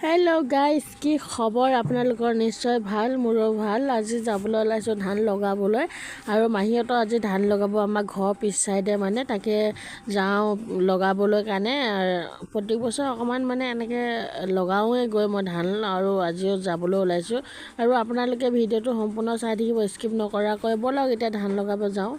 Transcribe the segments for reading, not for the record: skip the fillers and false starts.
Hello' guys, কি খবৰ আপোনালোকৰ? নিশ্চয় ভাল, মোৰো ভাল। আজি যাবলৈ ওলাইছোঁ ধান লগাবলৈ, আৰু মাহীহঁতৰ আজি ধান লগাব আমাৰ ঘৰৰ পিছ চাইডে, মানে তাকে যাওঁ লগাবলৈ কাৰণে। প্ৰত্যেক বছৰ অকণমান মানে এনেকৈ লগাওঁৱে গৈ মই ধান, আৰু আজিও যাবলৈ ওলাইছোঁ। আৰু আপোনালোকে ভিডিঅ'টো সম্পূৰ্ণ চাই থাকিব, স্কিপ নকৰাকৈ। ব'লক এতিয়া ধান লগাব যাওঁ।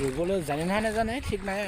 ৰুবলৈ জানে নহয় নাজানে ঠিক নাই।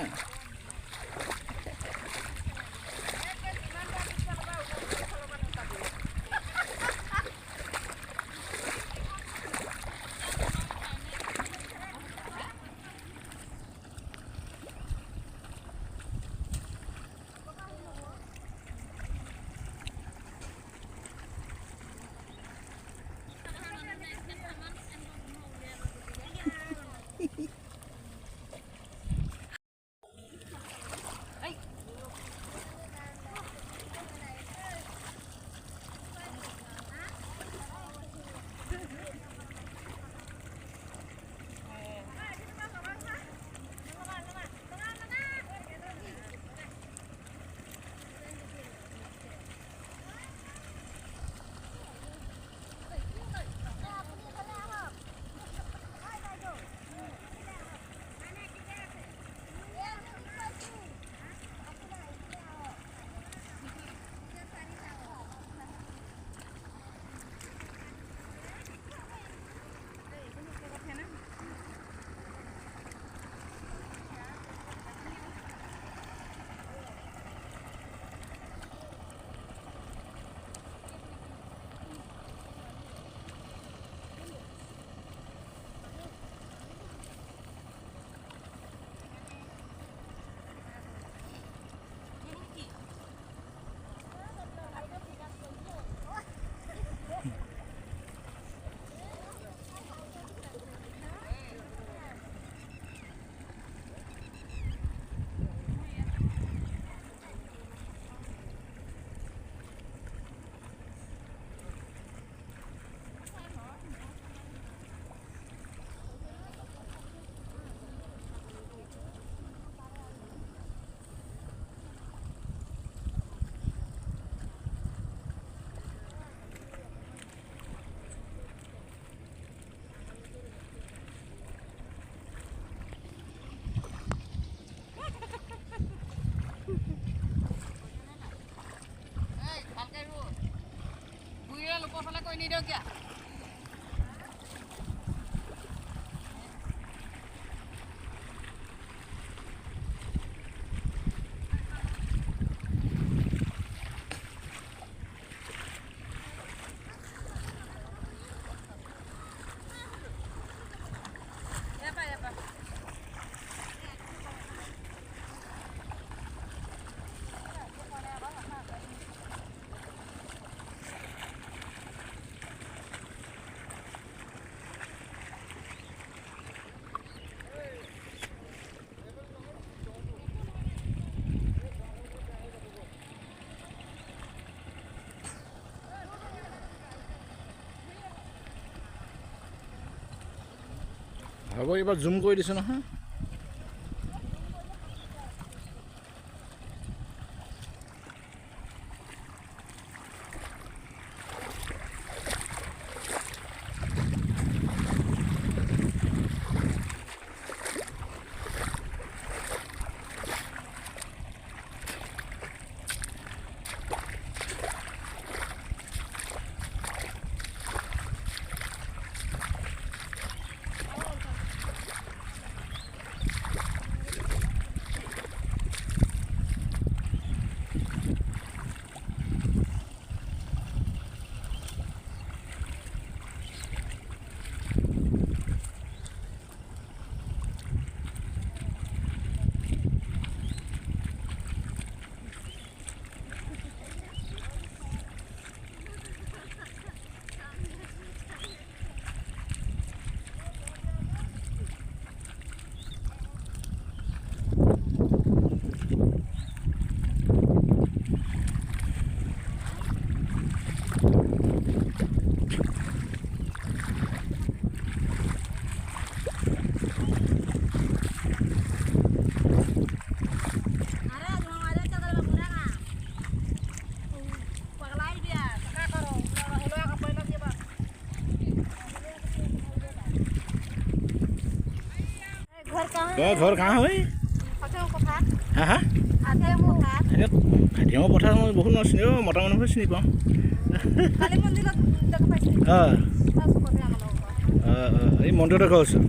হ'ব, এইবাৰ জুম কৰি দিছোঁ নহয়। তোমাৰ ঘৰ কাহ হয় হা হা এনে খাটিয়ামৰ পথাৰ মই বহুত মানুহ চিনি পাওঁ, মতা মানুহবোৰ চিনি পাওঁ। এই মন্দিৰতে ঘৰ আছে।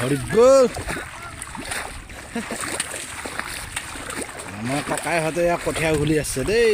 হৰিবল আমাৰ ককাইহঁতে ইয়াক কঠীয়া ঘুলি আছে দেই।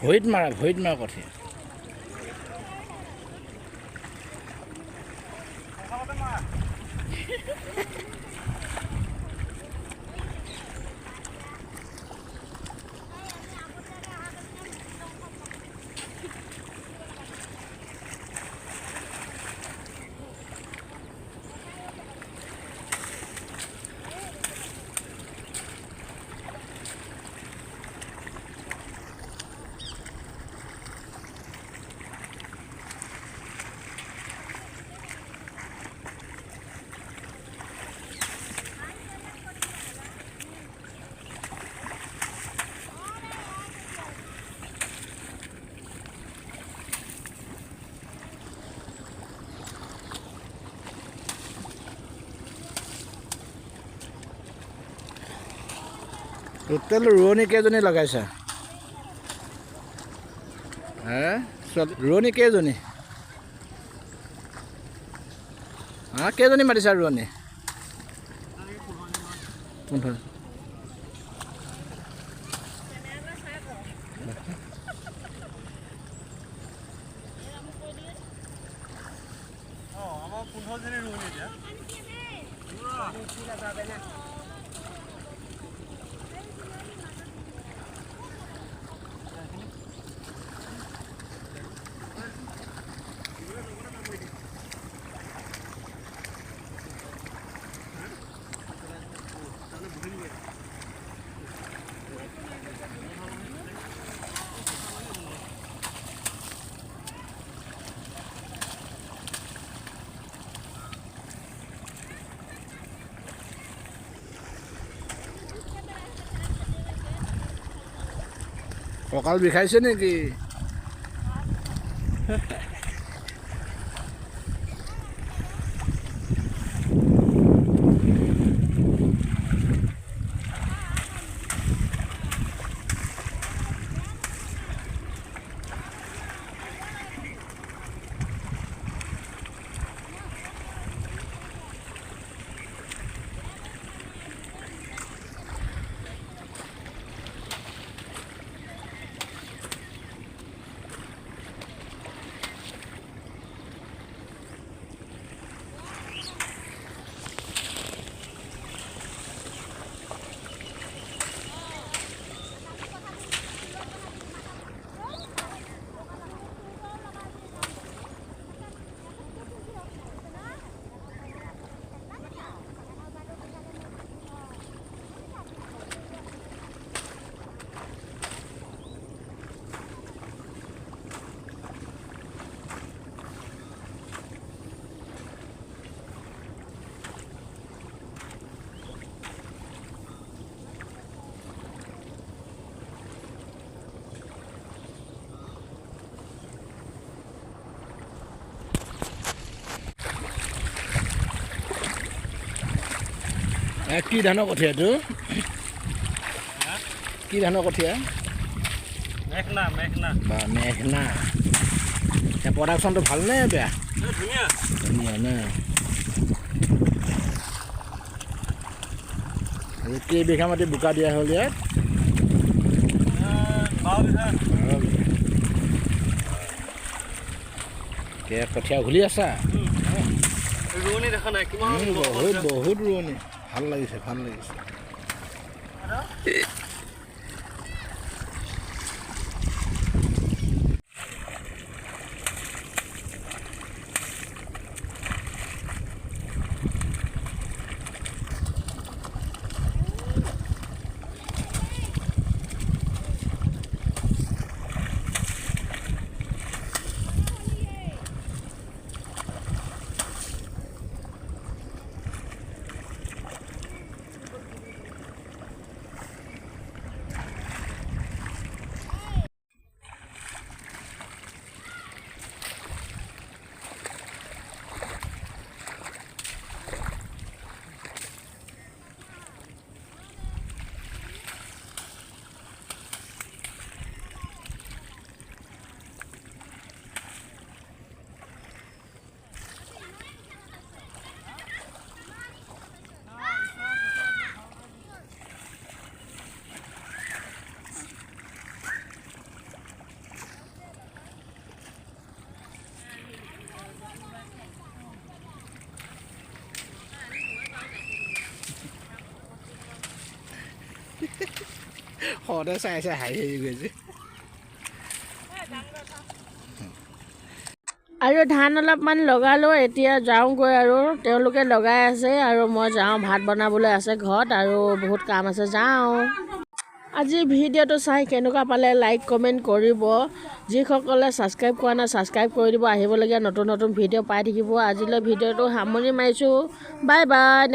ভৰিত মাৰা কঠীয়া। টোটেল ৰোৱনী কেইজনী লগাইছা হে ৰোৱনী কেইজনী কেইজনী মাতিছা ৰোৱনী 15 কঁকাল বিষাইছে নেকি কি ধানৰ কঠীয়া এইটো কি ধানৰ কঠীয়া মেঘনা প্ৰডাকশ্যনটো ভালনে বেয়া ধুনীয়া নে কেইবিঘা মাটি বোকা দিয়া হ'ল ইয়াত কঠীয়া ঘূলি আছা বহুত ৰোৱনী ভাল লাগিছে সদায় চাই হাঁহি গৈছে আৰু ধান অলপমান লগালোঁ এতিয়া যাওঁগৈ আৰু তেওঁলোকে লগাই আছে আৰু মই যাওঁ ভাত বনাবলৈ আছে ঘৰত আৰু বহুত কাম আছে যাওঁ আজি ভিডিঅ'টো চাই কেনেকুৱা পালে লাইক কমেণ্ট কৰিব যিসকলে ছাবস্ক্ৰাইব কৰা নাই ছাবস্ক্ৰাইব কৰি দিব আহিবলগীয়া নতুন ভিডিঅ' পাই থাকিব আজিলৈ ভিডিঅ'টো সামৰি মাৰিছোঁ বাই বাই